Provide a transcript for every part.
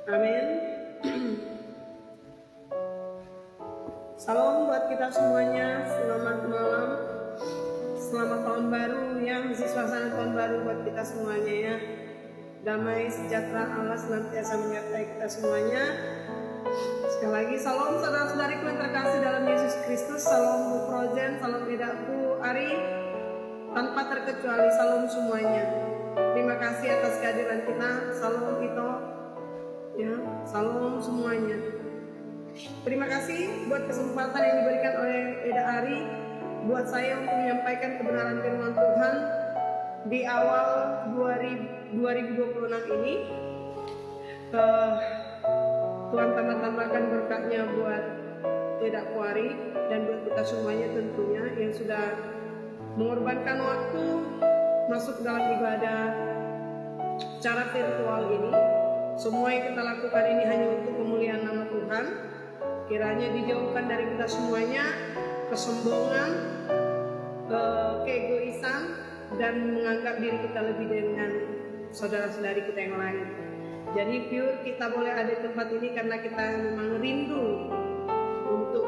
Amin. Salam buat kita semuanya. Selamat malam. Selamat tahun baru yang suasana tahun baru buat kita semuanya ya. Damai sejahtera Allah senantiasa menyertai kita semuanya. Sekali lagi salam saudara-saudariku yang terkasih dalam Yesus Kristus. Salam Bu Projen, salam Edaku Ari. Tanpa terkecuali salam semuanya. Terima kasih atas kehadiran kita. Salam Ito. Ya, salam semuanya. Terima kasih buat kesempatan yang diberikan oleh Eda Ari buat saya untuk menyampaikan kebenaran firman Tuhan di awal 2026 ini. Tuhan tambah-tambahkan berkatnya buat Eda Kuari dan buat kita semuanya tentunya yang sudah mengorbankan waktu masuk dalam ibadah secara virtual ini. Semua yang kita lakukan ini hanya untuk kemuliaan nama Tuhan. Kiranya dijauhkan dari kita semuanya kesombongan, keegoisan, dan menganggap diri kita lebih dengan saudara-saudari kita yang lain. Jadi pure kita boleh ada di tempat ini karena kita memang rindu untuk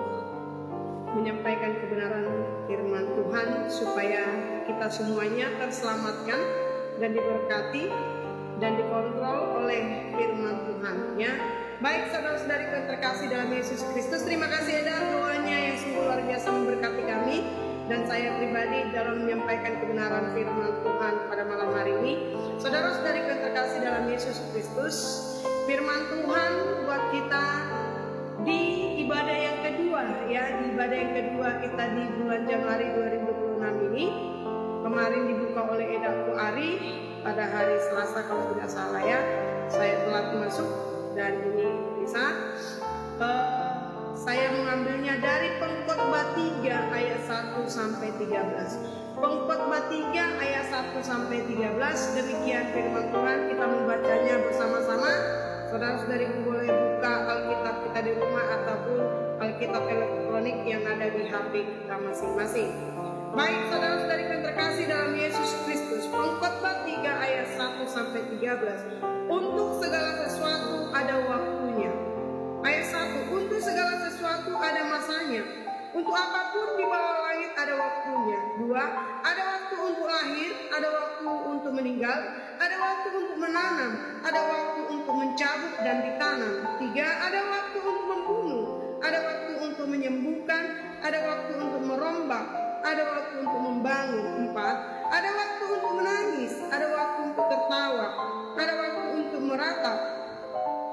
menyampaikan kebenaran firman Tuhan supaya kita semuanya terselamatkan dan diberkati dan dikontrol oleh firman Tuhan ya. Baik saudara-saudari yang terkasih dalam Yesus Kristus, terima kasih Eda doanya yang sungguh luar biasa memberkati kami dan saya pribadi dalam menyampaikan kebenaran firman Tuhan pada malam hari ini. Saudara-saudari yang terkasih dalam Yesus Kristus, firman Tuhan buat kita di ibadah yang kedua ya, di ibadah yang kedua kita di bulan Januari 2026 ini. Kemarin dibuka oleh Edaku Ari pada hari Selasa kalau tidak salah ya. Saya telat masuk dan ini bisa saya mengambilnya dari Pengkhotbah 3 ayat 1 sampai 13. Pengkhotbah 3 ayat 1 sampai 13, demikian firman Tuhan. Kita membacanya bersama-sama. Saudara-saudariku boleh buka Alkitab kita di rumah ataupun Alkitab elektronik yang ada di HP kita masing-masing. Baik saudara-saudari yang terkasih dalam Yesus Kristus, Pengkhotbah 3 ayat 1 sampai 13. Untuk segala sesuatu ada waktunya. Ayat 1, untuk segala sesuatu ada masanya. Untuk apapun di bawah langit ada waktunya. 2, ada waktu untuk lahir, ada waktu untuk meninggal, ada waktu untuk menanam, ada waktu untuk mencabut dan ditanam. 3, ada waktu untuk membunuh, ada waktu untuk menyembuhkan, ada waktu untuk merombak, ada waktu untuk membangun. 4, ada waktu untuk menangis, ada waktu untuk tertawa, ada waktu untuk meratap,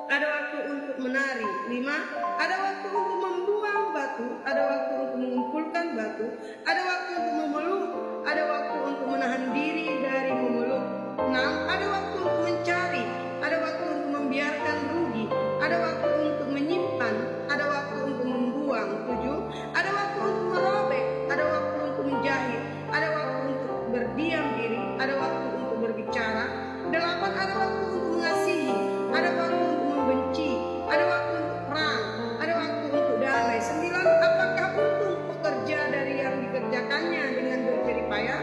ada waktu untuk menari. 5, ada waktu untuk membuang batu, ada waktu untuk mengumpulkan batu, ada waktu untuk memeluk, ada waktu untuk menahan diri dari memeluk. 6, ada waktu untuk mencari, ada waktu untuk membiarkan rugi, ada waktu untuk menyimpan, ada waktu untuk membuang. 7, ada waktu untuk merobek, ada waktu untuk menjahit, ada waktu untuk berdiam diri, ada waktu untuk berbicara. 8, ada waktu untuk mengasihi, ada waktu untuk membenci, ada waktu untuk perang, ada waktu untuk damai. 9, apakah untung pekerja dari yang dikerjakannya dengan berjerih payah?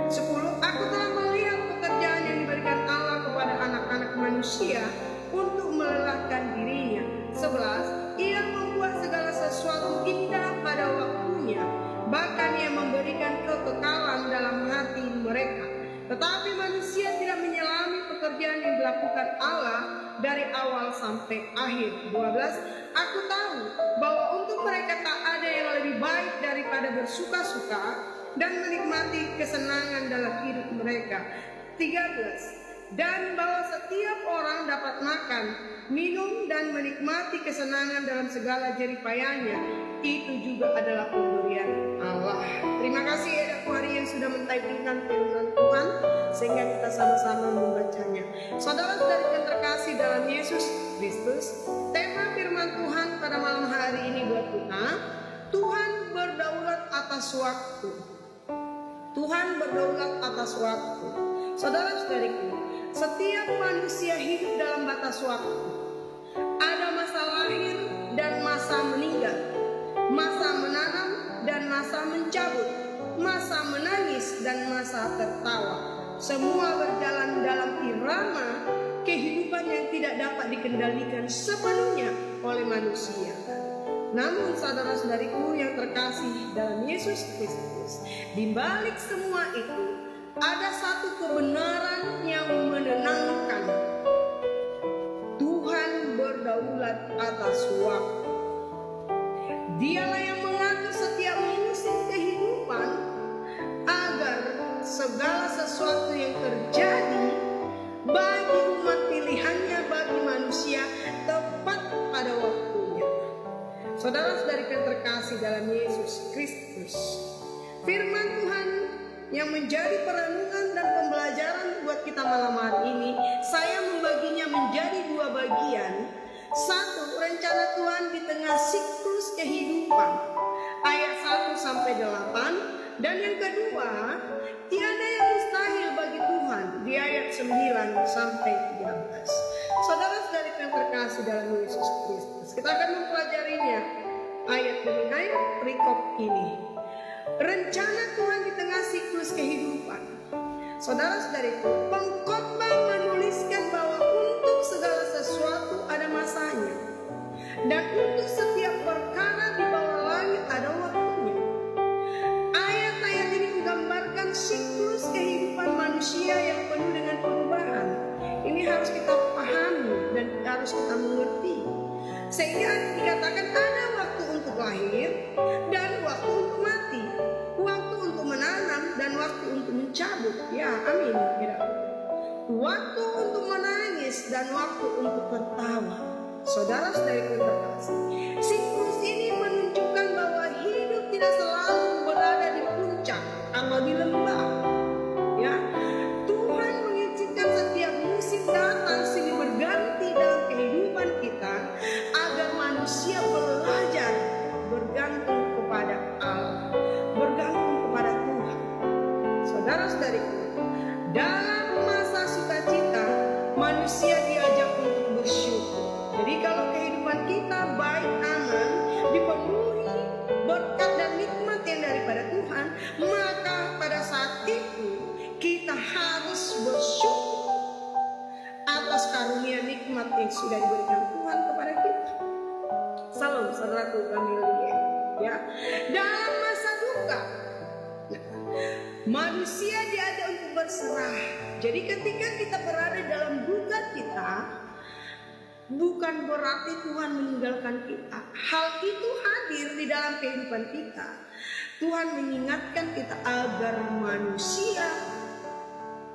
10, aku telah melihat pekerjaan yang diberikan Allah kepada anak-anak manusia untuk melelahkan dirinya. 11, ia membuat segala sesuatu indah pada waktunya, bahkan ia memberikan kekekalan dalam hati mereka. Tetapi manusia tidak menyelami pekerjaan yang dilakukan Allah dari awal sampai akhir. 12, aku tahu bahwa untuk mereka tak ada yang lebih baik daripada bersuka-suka dan menikmati kesenangan dalam hidup mereka. 13, dan bahwa setiap orang dapat makan, minum, dan menikmati kesenangan dalam segala jerih payahnya, itu juga adalah pemberian Allah. Terima kasih Eda Kuari yang sudah mentypingkan firman Tuhan sehingga kita sama-sama membacanya. Saudara-saudari yang terkasih dalam Yesus Kristus, tema firman Tuhan pada malam hari ini buat kita, Tuhan berdaulat atas waktu. Tuhan berdaulat atas waktu. Saudara-saudariku, setiap manusia hidup dalam batas waktu. Ada masa lahir dan masa meninggal, masa menanam dan masa mencabut, masa menangis dan masa tertawa. Semua berjalan dalam irama kehidupan yang tidak dapat dikendalikan sepenuhnya oleh manusia. Namun saudara-saudariku yang terkasih dalam Yesus Kristus, di balik semua itu ada satu kebenaran yang menenangkan. Tuhan berdaulat atas waktu. Dialah yang mengatur setiap musim kehidupan agar segala sesuatu yang terjadi bagi umat pilihannya, bagi manusia, tepat pada waktunya. Saudara-saudari yang terkasih dalam Yesus Kristus, firman Tuhan yang menjadi perenungan dan pembelajaran buat kita malam hari ini, saya membaginya menjadi dua bagian. Satu, rencana Tuhan di tengah siklus kehidupan, ayat 1-8. Dan yang kedua, tiada yang mustahil bagi Tuhan, di ayat 9-13. Saudara-saudari yang terkasih dalam Yesus Kristus, kita akan mempelajarinya ayat demi ayat perikop ini. Rencana Tuhan di tengah siklus kehidupan. Saudara-saudariku, pengkhotbah menuliskan bahwa untuk segala sesuatu ada masanya, dan untuk setiap perkara di bawah langit ada waktunya. Ayat-ayat ini menggambarkan siklus kehidupan manusia yang penuh dengan perubahan. Ini harus kita pahami dan harus kita mengerti, sehingga dikatakan ada waktu untuk lahir dan waktu untuk mati, waktu untuk menanam dan waktu untuk mencabut. Ya, amin. Waktu untuk menangis dan waktu untuk tertawa. Saudara-saudari yang terkasih, siklus ini menunjukkan bahwa hidup tidak selalu berada di puncak atau di lembah. Ya, Tuhan mengizinkan setiap musim datang silih berganti dalam kehidupan kita agar manusia belajar bergantung kepada Allah, bergantung kepada Tuhan. Saudara-saudariku, dalam masa sukacita manusia diajak untuk bersyukur. Jadi kalau kehidupan kita baik, aman, dipenuhi berkat dan nikmat yang daripada Tuhan, maka pada saat itu kita harus bersyukur atas karunia nikmat yang sudah diberikan Tuhan kepada kita. Salam saudaraku kami ya. Dalam masa duka, manusia diajak untuk berserah. Jadi ketika kita berada dalam duka kita, bukan berarti Tuhan meninggalkan kita. Hal itu hadir di dalam kehidupan kita. Tuhan mengingatkan kita agar manusia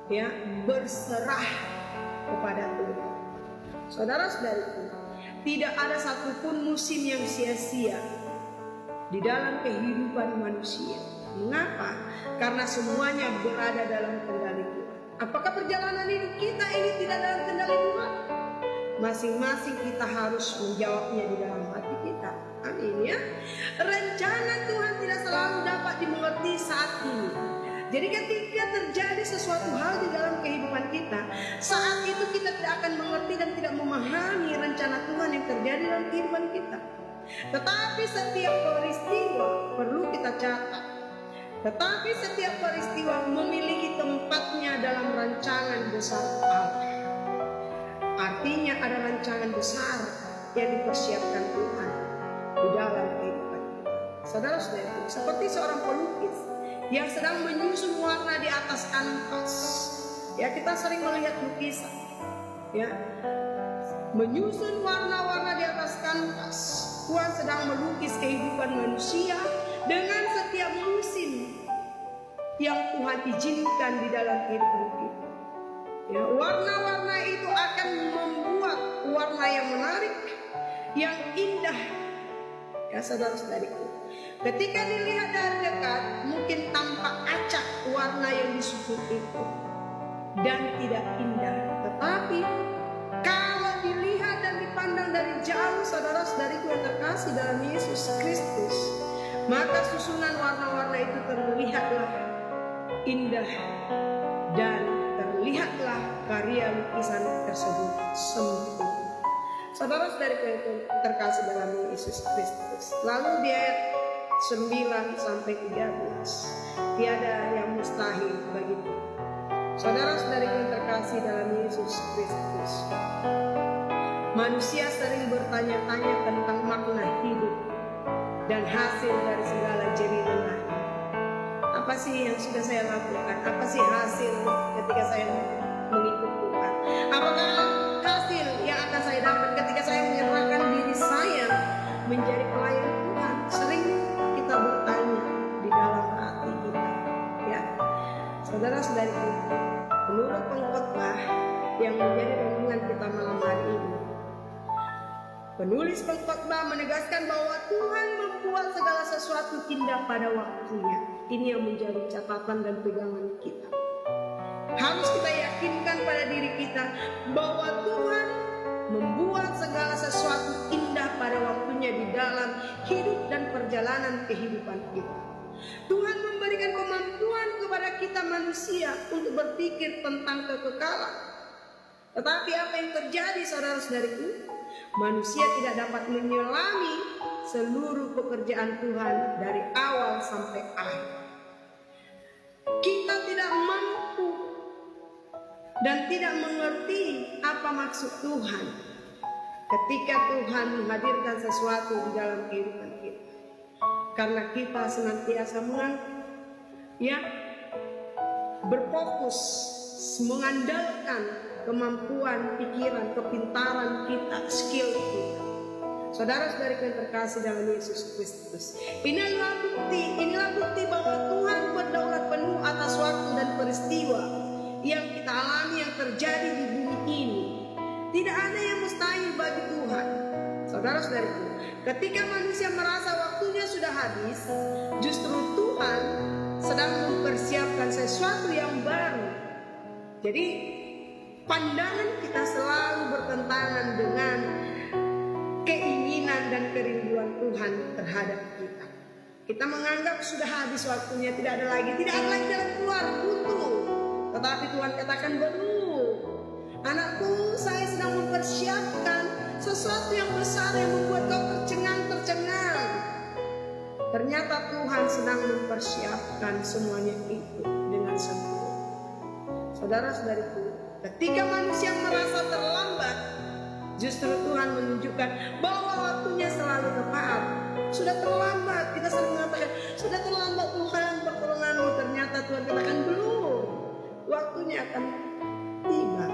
ya berserah kepada Tuhan. Saudara-saudariku, tidak ada satupun musim yang sia-sia di dalam kehidupan manusia. Mengapa? Karena semuanya berada dalam kendali Tuhan. Apakah perjalanan hidup kita ini tidak dalam kendali Tuhan? Masing-masing kita harus menjawabnya di dalam hati kita. Amin ya. Rencana Tuhan tidak selalu dapat dimengerti saat ini. Jadi ketika terjadi sesuatu hal di dalam kehidupan kita, saat itu kita tidak akan mengerti dan tidak memahami rencana Tuhan yang terjadi dalam kehidupan kita. Tetapi setiap peristiwa perlu kita catat. Tetapi setiap peristiwa memiliki tempatnya dalam rancangan besar Allah. Artinya ada rancangan besar yang dipersiapkan Tuhan di dalam kehidupan kita. Saudara-saudara, seperti seorang pelukis yang sedang menyusun warna di atas kanvas. Ya, kita sering melihat lukisan. Ya, menyusun warna-warna di atas kanvas. Tuhan sedang melukis kehidupan manusia dengan setiap musim yang Tuhan izinkan di dalam kehidupan kita. Ya, warna-warna itu akan membuat warna yang menarik, yang indah. Ya, saudara-saudariku, ketika dilihat dari dekat, mungkin tampak acak warna yang disusun itu dan tidak indah. Tetapi kalau dilihat dan dipandang dari jauh, saudara-saudariku yang terkasih dalam Yesus Kristus, maka susunan warna-warna itu terlihatlah indah dan terlihatlah karya lukisan tersebut sempurna. Saudara-saudariku yang terkasih dalam Yesus Kristus. Lalu di ayat 9-13, tiada yang mustahil bagi Tuhan. Saudara-saudariku yang terkasih dalam Yesus Kristus, manusia sering bertanya-tanya tentang makna hidup dan hasil dari segala jerih lelah. Apa sih yang sudah saya lakukan? Apa sih hasil ketika saya mengikut Tuhan? Apakah hasil yang akan saya dapat ketika saya menyerahkan diri saya menjadi pelayan Tuhan? Sering kita bertanya di dalam hati kita, ya. Saudara-saudariku, menurut pengkhotbah yang menjadi renungan kita malam hari ini, penulis pengkhotbah menegaskan bahwa Tuhan membuat segala sesuatu indah pada waktunya. Ini yang menjadi catatan dan pegangan kita. Harus kita yakinkan pada diri kita bahwa Tuhan membuat segala sesuatu indah pada waktunya di dalam hidup dan perjalanan kehidupan kita. Tuhan memberikan kemampuan kepada kita manusia untuk berpikir tentang kekekalan. Tetapi apa yang terjadi, saudara-saudariku? Manusia tidak dapat menyelami seluruh pekerjaan Tuhan dari awal sampai akhir. Kita tidak mampu dan tidak mengerti apa maksud Tuhan ketika Tuhan menghadirkan sesuatu di dalam kehidupan kita. Karena kita senantiasa berfokus mengandalkan kemampuan, pikiran, kepintaran kita, skill kita. Saudara-saudariku yang terkasih dalam Yesus Kristus, inilah bukti bahwa Tuhan berdaulat penuh atas waktu dan peristiwa yang kita alami, yang terjadi di bumi ini. Tidak ada yang mustahil bagi Tuhan. Saudara-saudariku, ketika manusia merasa waktunya sudah habis, justru Tuhan sedang mempersiapkan sesuatu yang baru. Jadi pandangan kita selalu bertentangan dengan keinginan dan kerinduan Tuhan terhadap kita. Kita menganggap sudah habis waktunya, tidak ada lagi jalan keluar, butuh. Tetapi Tuhan katakan belum. Anakku, saya sedang mempersiapkan sesuatu yang besar yang membuat kau tercengang. Ternyata Tuhan sedang mempersiapkan semuanya itu dengan sempurna. Saudara-saudariku, ketika manusia merasa terlambat, justru Tuhan menunjukkan bahwa waktunya selalu tepat. Sudah terlambat, kita selalu mengatakan, sudah terlambat Tuhan, pertolonganmu. Ternyata Tuhan katakan belum, waktunya akan tiba.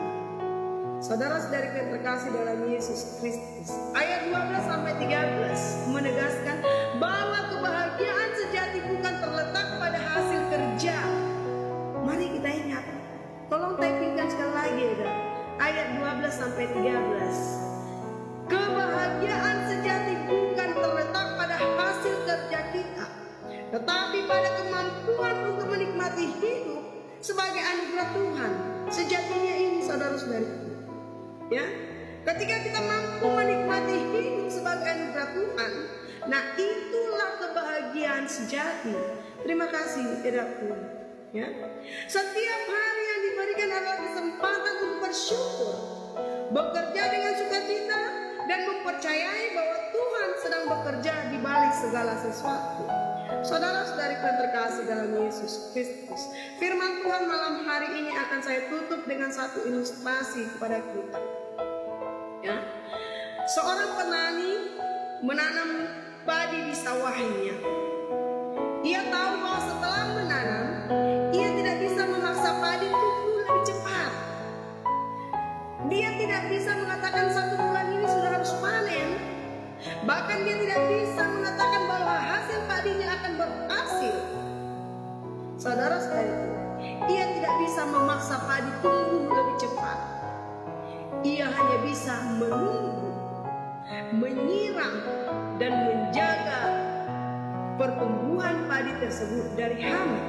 Saudara-saudariku yang terkasih dalam Yesus Kristus, ayat 12-13 menegaskan bahwa kebahagiaan sejati bukan terletak pada hasil kerja. Mari kita ingat, tolong typingkan sekali lagi ya, ayat 12-13. Kebahagiaan sejati bukan terletak pada hasil kerja kita, tetapi pada kemampuan untuk menikmati hidup sebagai anugerah Tuhan. Sejatinya ini, saudara-saudariku, ya, ketika kita mampu menikmati hidup sebagai anugerah Tuhan, nah itulah kebahagiaan sejati. Terima kasih, Saudaraku. Ya, setiap hari yang diberikan adalah kesempatan untuk bersyukur, bekerja dengan sukacita, dan mempercayai bahwa Tuhan sedang bekerja di balik segala sesuatu. Saudara-saudariku yang terkasih dalam Yesus Kristus, firman Tuhan malam hari ini akan saya tutup dengan satu ilustrasi kepada kita. Ya, seorang petani menanam padi di sawahnya. Ia tahu bahwa setelah menanam, ia tidak bisa memaksa padi tumbuh lebih cepat. Dia tidak bisa mengatakan 1 bulan ini sudah harus panen. Bahkan dia tidak bisa mengatakan bahwa hasil padinya akan berhasil. Saudara-saudariku, ia tidak bisa memaksa padi tumbuh lebih cepat. Ia hanya bisa menunggu, menyiram, dan menjaga pertumbuhan padi tersebut dari hama.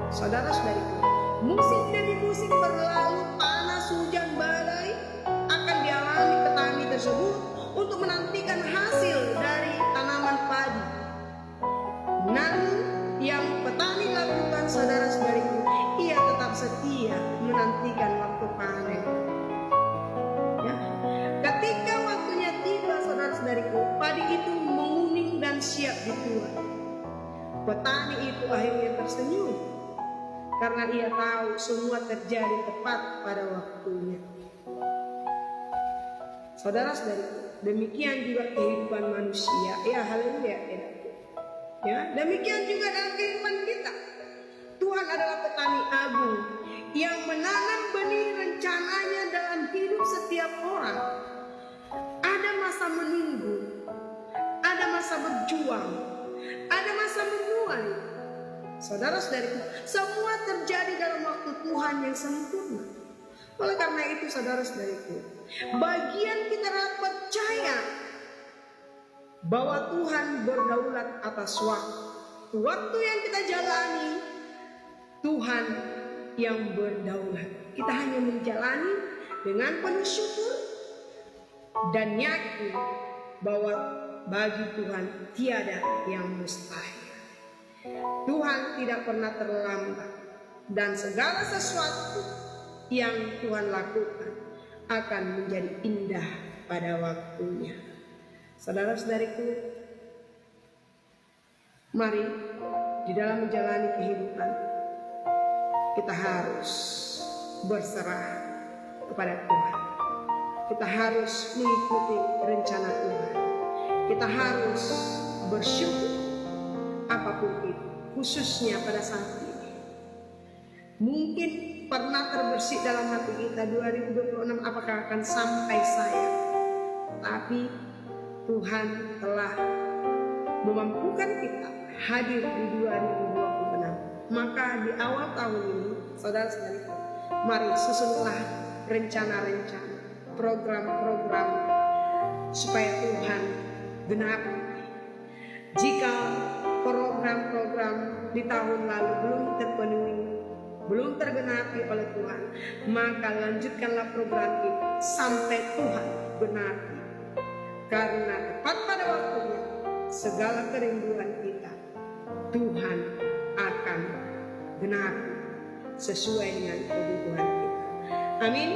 Saudara-saudariku, musim demi musim berlalu, panas, hujan, badai akan dialami petani tersebut untuk menantikan hasil dari tanaman padi. Namun yang petani lakukan, saudara-saudariku, ia tetap setia menantikan waktu panen. Ya, ketika waktunya tiba, saudara-saudariku, padi itu menguning dan siap dituai. Petani itu akhirnya tersenyum karena Ia tahu semua terjadi tepat pada waktunya. Saudara-saudari, demikian juga kehidupan manusia. Ya, haleluya. Ya, demikian juga dalam kehidupan kita. Tuhan adalah petani agung yang menanam benih rencananya dalam hidup setiap orang. Ada masa menunggu, ada masa berjuang, ada masa menuai. Saudara-saudariku, semua terjadi dalam waktu Tuhan yang sempurna. Oleh karena itu, saudara-saudariku, bagian kita adalah percaya bahwa Tuhan berdaulat atas waktu. Waktu yang kita jalani, Tuhan yang berdaulat. Kita hanya menjalani dengan penuh syukur dan yakin bahwa bagi Tuhan tiada yang mustahil. Tuhan tidak pernah terlambat, dan segala sesuatu yang Tuhan lakukan akan menjadi indah pada waktunya. Saudara-saudariku, mari di dalam menjalani kehidupan kita harus berserah kepada Tuhan. Kita harus mengikuti rencana Tuhan. Kita harus bersyukur apapun itu, khususnya pada saat ini. Mungkin pernah terbersih dalam hati kita 2026 apakah akan sampai saya. Tapi Tuhan telah memampukan kita hadir di 2026. Maka di awal tahun ini, saudara-saudari, mari susunlah rencana-rencana, program-program supaya Tuhan genapi. Jika program-program di tahun lalu belum terpenuhi, belum tergenapi oleh Tuhan, maka lanjutkanlah program ini sampai Tuhan genapi. Karena tepat pada waktunya, segala kerinduan kita Tuhan akan genapi sesuai dengan kebutuhan kita. Amin.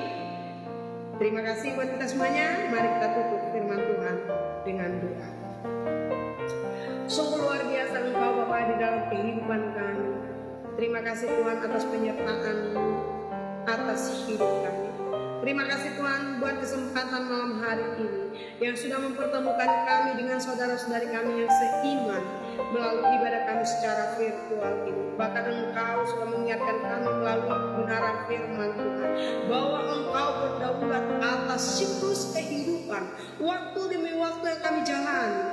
Terima kasih buat kita semuanya. Mari kita tutup firman Tuhan dengan doa. Sungguh luar biasa Engkau Bapa di dalam kehidupan kami. Terima kasih Tuhan atas penyertaan-Mu atas hidup kami. Terima kasih Tuhan buat kesempatan malam hari ini yang sudah mempertemukan kami dengan saudara-saudari kami yang seiman melalui ibadah kami secara virtual ini. Bahkan Engkau sudah mengingatkan kami melalui kebenaran firman Tuhan bahwa Engkau berdaulat atas siklus kehidupan, waktu demi waktu yang kami jalani.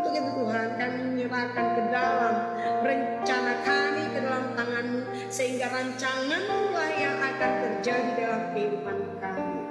Untuk itu Tuhan, kami menyerahkan ke dalam rencana kami ke dalam tangan-Mu, sehingga rancangan-Mu lah yang akan terjadi dalam kehidupan kami.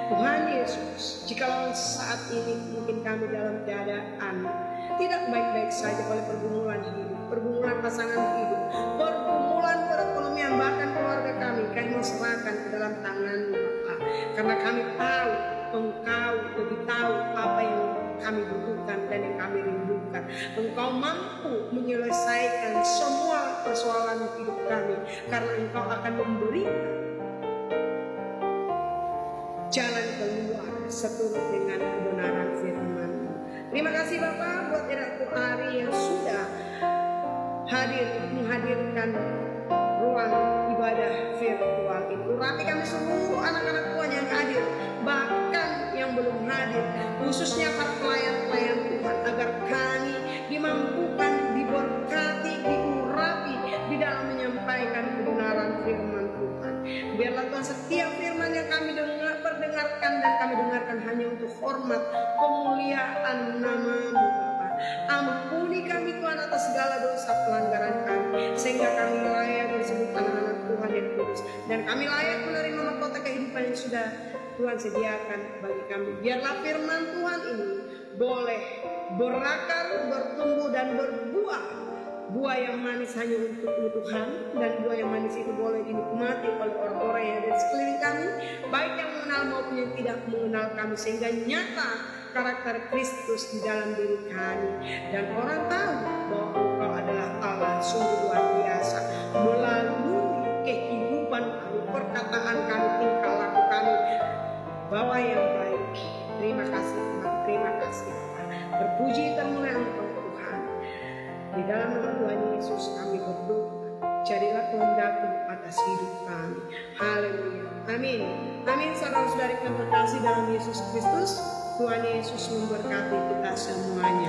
Tuhan Yesus, jikalau saat ini mungkin kami dalam keadaan tidak baik-baik saja oleh pergumulan hidup, pergumulan pasangan hidup, pergumulan perekonomian, bahkan keluarga kami mau serahkan ke dalam tangan-Mu, Bapa. Karena kami tahu Engkau lebih tahu apa yang kami butuhkan dan yang kami rindukan. Engkau mampu menyelesaikan semua persoalan hidup kami, karena Engkau akan memberikan jalan keluar seturut dengan kebenaran firman-Mu. Terima kasih Bapa buat Edaku Ari yang sudah menghadirkan ruang ibadah virtual ini. Urapi kami seluruh anak-anak Tuhan yang hadir, bahkan yang belum hadir, khususnya para pelayan-pelayan Tuhan, agar kami dimampukan, diberkati, diurapi di dalam menyampaikan kebenaran firman Tuhan. Biarlah Tuhan setiap firman yang kami perdengarkan dan kami dengarkan hanya untuk hormat kemuliaan nama-Mu, Bapa. Ampuni kami Tuhan atas segala dosa pelanggaran kami, sehingga kami layak disebut anak-anak Tuhan yang kudus, dan kami layak menerima mahkota kehidupan yang sudah Tuhan sediakan bagi kami. Biarlah firman Tuhan ini boleh berakar, bertumbuh dan berbuah, buah yang manis hanya untuk Tuhan, dan buah yang manis itu boleh dinikmati oleh orang-orang yang ada di sekeliling kami, baik yang mengenal maupun yang tidak mengenal kami, sehingga nyata karakter Kristus di dalam diri kami, dan orang tahu bahwa Engkau adalah Allah sungguh luar biasa melalui kehidupan kami, perkataan kami, tingkah laku kami, Bapa yang baik. Terima kasih Tuhan, terima kasih Tuhan. Terpuji termulia Engkau Tuhan. Di dalam nama Tuhan Yesus kami berdoa, jadilah kehendak-Mu atas hidup kami. Haleluya. Amin. Amin. Saudara-saudari yang terkasih dalam Yesus Kristus, Tuhan Yesus memberkati kita semuanya.